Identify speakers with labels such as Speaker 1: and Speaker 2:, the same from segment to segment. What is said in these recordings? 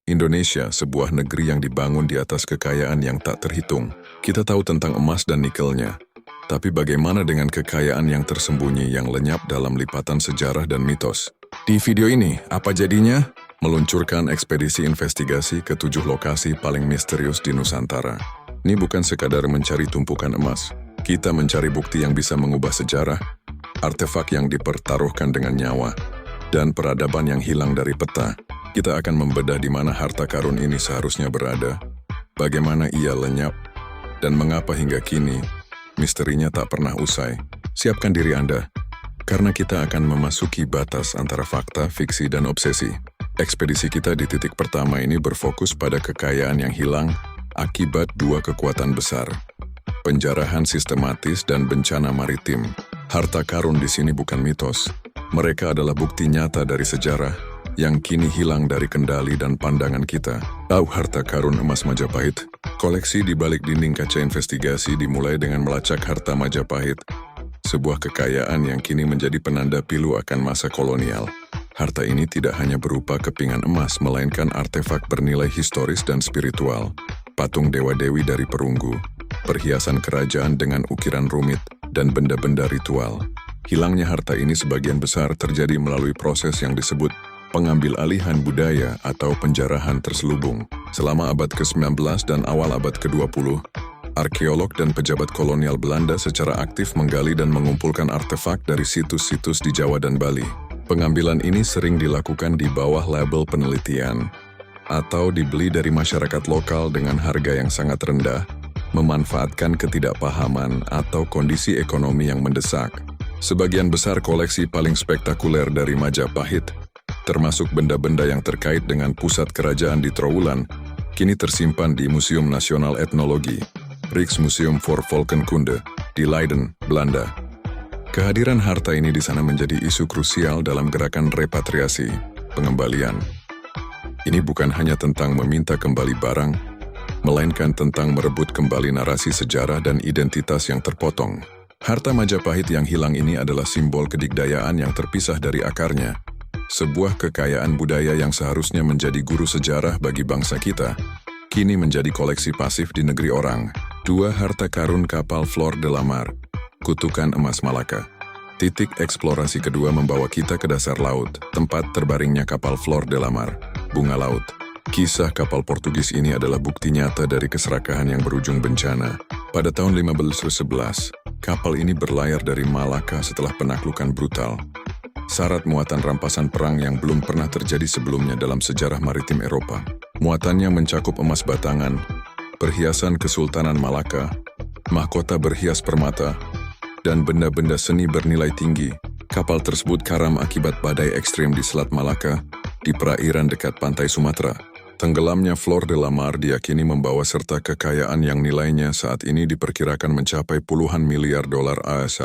Speaker 1: Indonesia, sebuah negeri yang dibangun di atas kekayaan yang tak terhitung. Kita tahu tentang emas dan nikelnya. Tapi bagaimana dengan kekayaan yang tersembunyi yang lenyap dalam lipatan sejarah dan mitos? Di video ini, apa jadinya? Meluncurkan ekspedisi investigasi ke 7 lokasi paling misterius di Nusantara. Ini bukan sekadar mencari tumpukan emas. Kita mencari bukti yang bisa mengubah sejarah, artefak yang dipertaruhkan dengan nyawa, dan peradaban yang hilang dari peta. Kita akan membedah di mana harta karun ini seharusnya berada, bagaimana ia lenyap, dan mengapa hingga kini misterinya tak pernah usai. Siapkan diri Anda, karena kita akan memasuki batas antara fakta, fiksi, dan obsesi. Ekspedisi kita di titik pertama ini berfokus pada kekayaan yang hilang akibat 2 kekuatan besar, penjarahan sistematis dan bencana maritim. Harta karun di sini bukan mitos. Mereka adalah bukti nyata dari sejarah yang kini hilang dari kendali dan pandangan kita. Tahu harta karun emas Majapahit? Koleksi di balik dinding kaca investigasi dimulai dengan melacak harta Majapahit, sebuah kekayaan yang kini menjadi penanda pilu akan masa kolonial. Harta ini tidak hanya berupa kepingan emas, melainkan artefak bernilai historis dan spiritual. Patung dewa-dewi dari perunggu, perhiasan kerajaan dengan ukiran rumit, dan benda-benda ritual. Hilangnya harta ini sebagian besar terjadi melalui proses yang disebut pengambil alihan budaya atau penjarahan terselubung. Selama abad ke-19 dan awal abad ke-20, arkeolog dan pejabat kolonial Belanda secara aktif menggali dan mengumpulkan artefak dari situs-situs di Jawa dan Bali. Pengambilan ini sering dilakukan di bawah label penelitian, atau dibeli dari masyarakat lokal dengan harga yang sangat rendah, memanfaatkan ketidakpahaman atau kondisi ekonomi yang mendesak. Sebagian besar koleksi paling spektakuler dari Majapahit, termasuk benda-benda yang terkait dengan pusat kerajaan di Trouwland, kini tersimpan di Museum Nasional Etnologi, Rijksmuseum voor Volkenkunde, di Leiden, Belanda. Kehadiran harta ini di sana menjadi isu krusial dalam gerakan repatriasi, pengembalian. Ini bukan hanya tentang meminta kembali barang, melainkan tentang merebut kembali narasi sejarah dan identitas yang terpotong. Harta Majapahit yang hilang ini adalah simbol kedikdayaan yang terpisah dari akarnya. Sebuah kekayaan budaya yang seharusnya menjadi guru sejarah bagi bangsa kita, kini menjadi koleksi pasif di negeri orang. 2 harta karun kapal Flor de la Mar, kutukan emas Malaka. Titik eksplorasi kedua membawa kita ke dasar laut, tempat terbaringnya kapal Flor de la Mar, bunga laut. Kisah kapal Portugis ini adalah bukti nyata dari keserakahan yang berujung bencana. Pada tahun 1511, kapal ini berlayar dari Malaka setelah penaklukan brutal. Syarat muatan rampasan perang yang belum pernah terjadi sebelumnya dalam sejarah maritim Eropa. Muatannya mencakup emas batangan, perhiasan Kesultanan Malaka, mahkota berhias permata, dan benda-benda seni bernilai tinggi. Kapal tersebut karam akibat badai ekstrim di Selat Malaka, di perairan dekat pantai Sumatera. Tenggelamnya Flor de la Mar diyakini membawa serta kekayaan yang nilainya saat ini diperkirakan mencapai puluhan miliar dolar AS.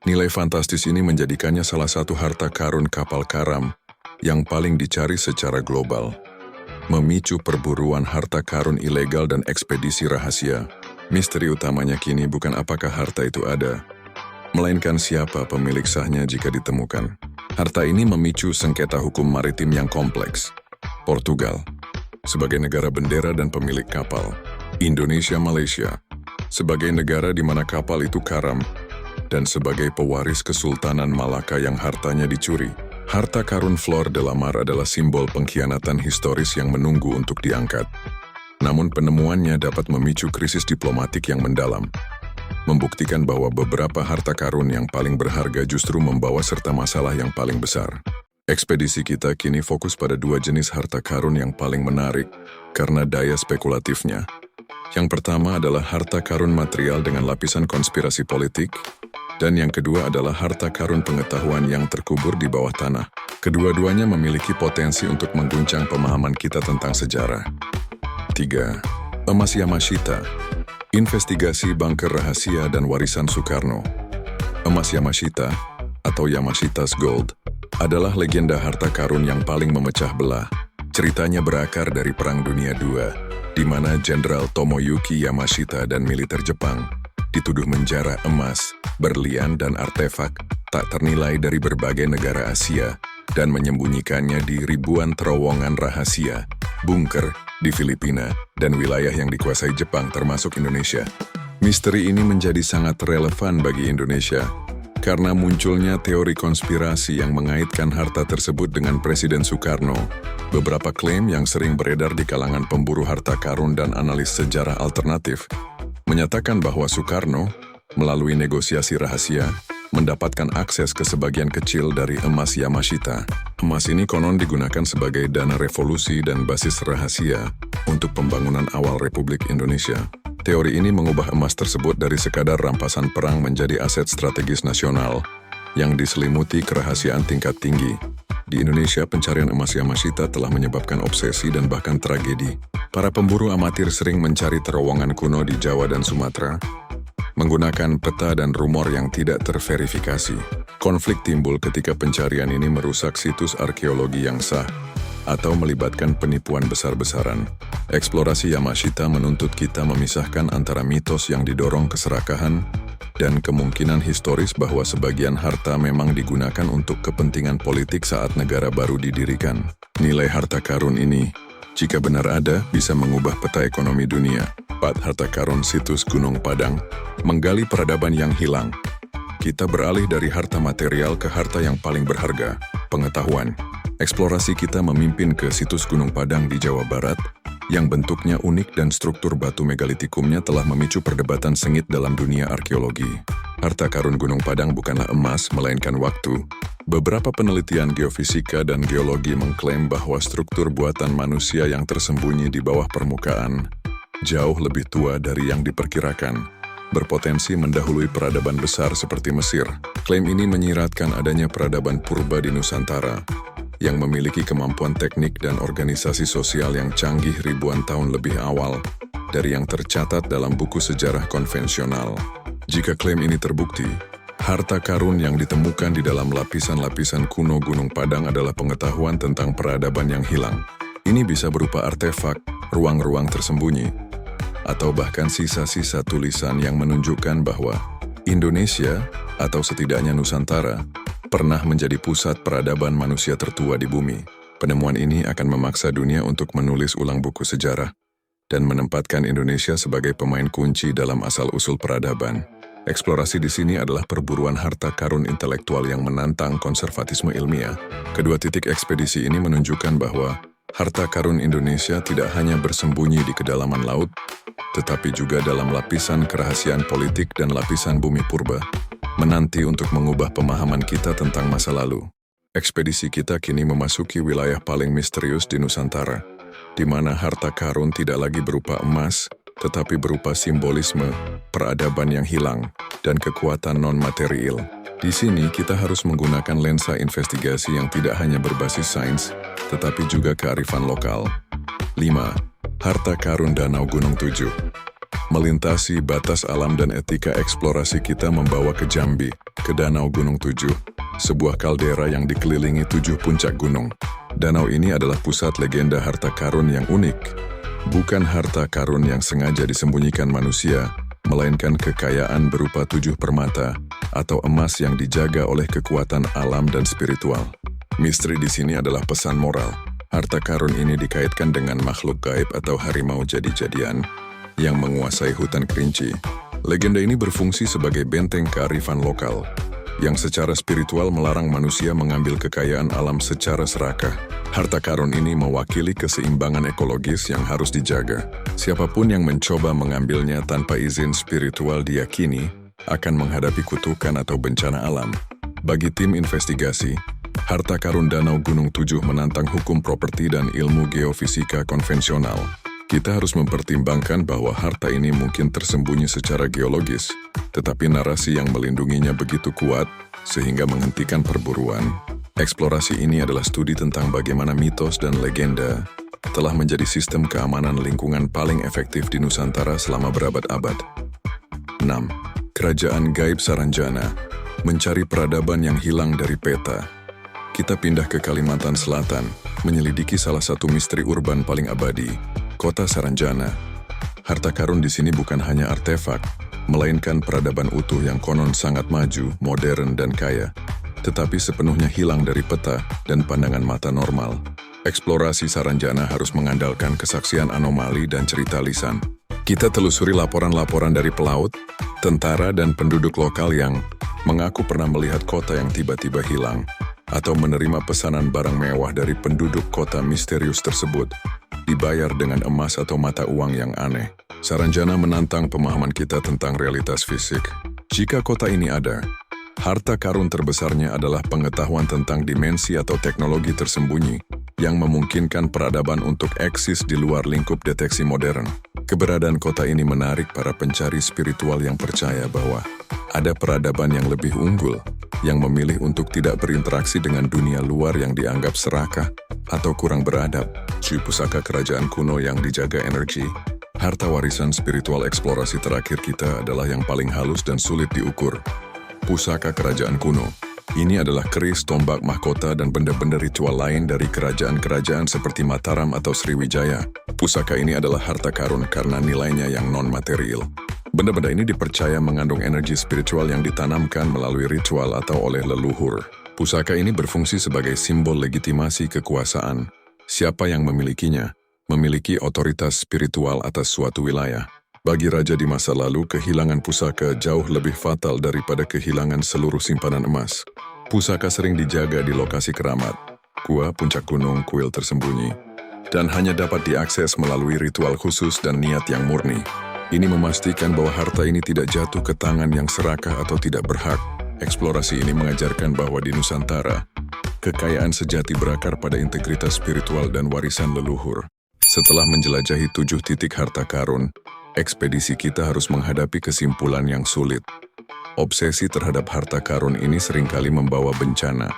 Speaker 1: Nilai fantastis ini menjadikannya salah satu harta karun kapal karam yang paling dicari secara global, memicu perburuan harta karun ilegal dan ekspedisi rahasia. Misteri utamanya kini bukan apakah harta itu ada, melainkan siapa pemilik sahnya jika ditemukan. Harta ini memicu sengketa hukum maritim yang kompleks. Portugal, sebagai negara bendera dan pemilik kapal. Indonesia, Malaysia, sebagai negara di mana kapal itu karam, dan sebagai pewaris Kesultanan Malaka yang hartanya dicuri. Harta karun Flor de la Mar adalah simbol pengkhianatan historis yang menunggu untuk diangkat. Namun penemuannya dapat memicu krisis diplomatik yang mendalam, membuktikan bahwa beberapa harta karun yang paling berharga justru membawa serta masalah yang paling besar. Ekspedisi kita kini fokus pada 2 jenis harta karun yang paling menarik karena daya spekulatifnya. Yang pertama adalah harta karun material dengan lapisan konspirasi politik, dan yang kedua adalah harta karun pengetahuan yang terkubur di bawah tanah. Kedua-duanya memiliki potensi untuk mengguncang pemahaman kita tentang sejarah. 3. Emas Yamashita, investigasi bunker rahasia dan warisan Soekarno. Emas Yamashita, atau Yamashita's Gold, adalah legenda harta karun yang paling memecah belah. Ceritanya berakar dari Perang Dunia II, di mana Jenderal Tomoyuki Yamashita dan militer Jepang dituduh menjara emas, berlian, dan artefak tak ternilai dari berbagai negara Asia dan menyembunyikannya di ribuan terowongan rahasia bunker di Filipina, dan wilayah yang dikuasai Jepang termasuk Indonesia. Misteri ini menjadi sangat relevan bagi Indonesia karena munculnya teori konspirasi yang mengaitkan harta tersebut dengan Presiden Soekarno. Beberapa klaim yang sering beredar di kalangan pemburu harta karun dan analis sejarah alternatif menyatakan bahwa Soekarno, melalui negosiasi rahasia, mendapatkan akses ke sebagian kecil dari emas Yamashita. Emas ini konon digunakan sebagai dana revolusi dan basis rahasia untuk pembangunan awal Republik Indonesia. Teori ini mengubah emas tersebut dari sekadar rampasan perang menjadi aset strategis nasional yang diselimuti kerahasiaan tingkat tinggi. Di Indonesia, pencarian emas Yamashita telah menyebabkan obsesi dan bahkan tragedi. Para pemburu amatir sering mencari terowongan kuno di Jawa dan Sumatera, menggunakan peta dan rumor yang tidak terverifikasi. Konflik timbul ketika pencarian ini merusak situs arkeologi yang sah atau melibatkan penipuan besar-besaran. Eksplorasi Yamashita menuntut kita memisahkan antara mitos yang didorong keserakahan dan kemungkinan historis bahwa sebagian harta memang digunakan untuk kepentingan politik saat negara baru didirikan. Nilai harta karun ini, jika benar ada, bisa mengubah peta ekonomi dunia. 4. Harta karun situs Gunung Padang menggali peradaban yang hilang. Kita beralih dari harta material ke harta yang paling berharga, pengetahuan. Eksplorasi kita memimpin ke situs Gunung Padang di Jawa Barat, yang bentuknya unik dan struktur batu megalitikumnya telah memicu perdebatan sengit dalam dunia arkeologi. Harta karun Gunung Padang bukanlah emas, melainkan waktu. Beberapa penelitian geofisika dan geologi mengklaim bahwa struktur buatan manusia yang tersembunyi di bawah permukaan jauh lebih tua dari yang diperkirakan, berpotensi mendahului peradaban besar seperti Mesir. Klaim ini menyiratkan adanya peradaban purba di Nusantara, yang memiliki kemampuan teknik dan organisasi sosial yang canggih ribuan tahun lebih awal dari yang tercatat dalam buku sejarah konvensional. Jika klaim ini terbukti, harta karun yang ditemukan di dalam lapisan-lapisan kuno Gunung Padang adalah pengetahuan tentang peradaban yang hilang. Ini bisa berupa artefak, ruang-ruang tersembunyi, atau bahkan sisa-sisa tulisan yang menunjukkan bahwa Indonesia, atau setidaknya Nusantara, pernah menjadi pusat peradaban manusia tertua di bumi. Penemuan ini akan memaksa dunia untuk menulis ulang buku sejarah dan menempatkan Indonesia sebagai pemain kunci dalam asal-usul peradaban. Eksplorasi di sini adalah perburuan harta karun intelektual yang menantang konservatisme ilmiah. Kedua titik ekspedisi ini menunjukkan bahwa harta karun Indonesia tidak hanya bersembunyi di kedalaman laut, tetapi juga dalam lapisan kerahasiaan politik dan lapisan bumi purba, menanti untuk mengubah pemahaman kita tentang masa lalu. Ekspedisi kita kini memasuki wilayah paling misterius di Nusantara, di mana harta karun tidak lagi berupa emas, tetapi berupa simbolisme, peradaban yang hilang, dan kekuatan non-material. Di sini kita harus menggunakan lensa investigasi yang tidak hanya berbasis sains, tetapi juga kearifan lokal. 5. Harta karun Danau Gunung Tujuh. Melintasi batas alam dan etika eksplorasi kita membawa ke Jambi, ke Danau Gunung Tujuh, sebuah kaldera yang dikelilingi 7 puncak gunung. Danau ini adalah pusat legenda harta karun yang unik. Bukan harta karun yang sengaja disembunyikan manusia, melainkan kekayaan berupa 7 permata atau emas yang dijaga oleh kekuatan alam dan spiritual. Misteri di sini adalah pesan moral. Harta karun ini dikaitkan dengan makhluk gaib atau harimau jadi-jadian yang menguasai hutan kerinci. Legenda ini berfungsi sebagai benteng kearifan lokal, yang secara spiritual melarang manusia mengambil kekayaan alam secara serakah. Harta karun ini mewakili keseimbangan ekologis yang harus dijaga. Siapapun yang mencoba mengambilnya tanpa izin spiritual diyakini akan menghadapi kutukan atau bencana alam. Bagi tim investigasi, harta karun Danau Gunung Tujuh menantang hukum properti dan ilmu geofisika konvensional. Kita harus mempertimbangkan bahwa harta ini mungkin tersembunyi secara geologis, tetapi narasi yang melindunginya begitu kuat sehingga menghentikan perburuan. Eksplorasi ini adalah studi tentang bagaimana mitos dan legenda telah menjadi sistem keamanan lingkungan paling efektif di Nusantara selama berabad-abad. 6. Kerajaan Gaib Saranjana mencari peradaban yang hilang dari peta. Kita pindah ke Kalimantan Selatan, menyelidiki salah satu misteri urban paling abadi, Kota Saranjana. Harta karun di sini bukan hanya artefak, melainkan peradaban utuh yang konon sangat maju, modern, dan kaya, tetapi sepenuhnya hilang dari peta dan pandangan mata normal. Eksplorasi Saranjana harus mengandalkan kesaksian anomali dan cerita lisan. Kita telusuri laporan-laporan dari pelaut, tentara, dan penduduk lokal yang mengaku pernah melihat kota yang tiba-tiba hilang, atau menerima pesanan barang mewah dari penduduk kota misterius tersebut, dibayar dengan emas atau mata uang yang aneh. Saranjana menantang pemahaman kita tentang realitas fisik. Jika kota ini ada, harta karun terbesarnya adalah pengetahuan tentang dimensi atau teknologi tersembunyi yang memungkinkan peradaban untuk eksis di luar lingkup deteksi modern. Keberadaan kota ini menarik para pencari spiritual yang percaya bahwa ada peradaban yang lebih unggul, yang memilih untuk tidak berinteraksi dengan dunia luar yang dianggap serakah atau kurang beradab. Pusaka kerajaan kuno yang dijaga energi. Harta warisan spiritual eksplorasi terakhir kita adalah yang paling halus dan sulit diukur. Pusaka kerajaan kuno. Ini adalah keris, tombak, mahkota, dan benda-benda ritual lain dari kerajaan-kerajaan seperti Mataram atau Sriwijaya. Pusaka ini adalah harta karun karena nilainya yang non-material. Benda-benda ini dipercaya mengandung energi spiritual yang ditanamkan melalui ritual atau oleh leluhur. Pusaka ini berfungsi sebagai simbol legitimasi kekuasaan. Siapa yang memilikinya, memiliki otoritas spiritual atas suatu wilayah. Bagi raja di masa lalu, kehilangan pusaka jauh lebih fatal daripada kehilangan seluruh simpanan emas. Pusaka sering dijaga di lokasi keramat, gua, puncak gunung, kuil tersembunyi, dan hanya dapat diakses melalui ritual khusus dan niat yang murni. Ini memastikan bahwa harta ini tidak jatuh ke tangan yang serakah atau tidak berhak. Eksplorasi ini mengajarkan bahwa di Nusantara, kekayaan sejati berakar pada integritas spiritual dan warisan leluhur. Setelah menjelajahi 7 titik harta karun, ekspedisi kita harus menghadapi kesimpulan yang sulit. Obsesi terhadap harta karun ini seringkali membawa bencana,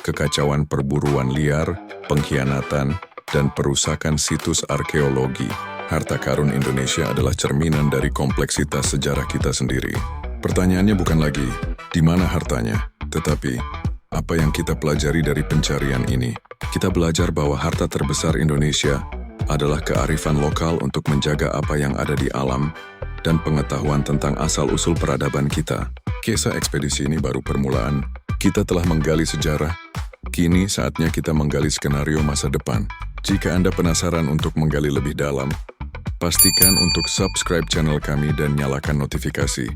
Speaker 1: kekacauan perburuan liar, pengkhianatan, dan perusakan situs arkeologi. Harta karun Indonesia adalah cerminan dari kompleksitas sejarah kita sendiri. Pertanyaannya bukan lagi, di mana hartanya, tetapi apa yang kita pelajari dari pencarian ini. Kita belajar bahwa harta terbesar Indonesia adalah kearifan lokal untuk menjaga apa yang ada di alam dan pengetahuan tentang asal-usul peradaban kita. Kisah ekspedisi ini baru permulaan. Kita telah menggali sejarah. Kini saatnya kita menggali skenario masa depan. Jika Anda penasaran untuk menggali lebih dalam, pastikan untuk subscribe channel kami dan nyalakan notifikasi.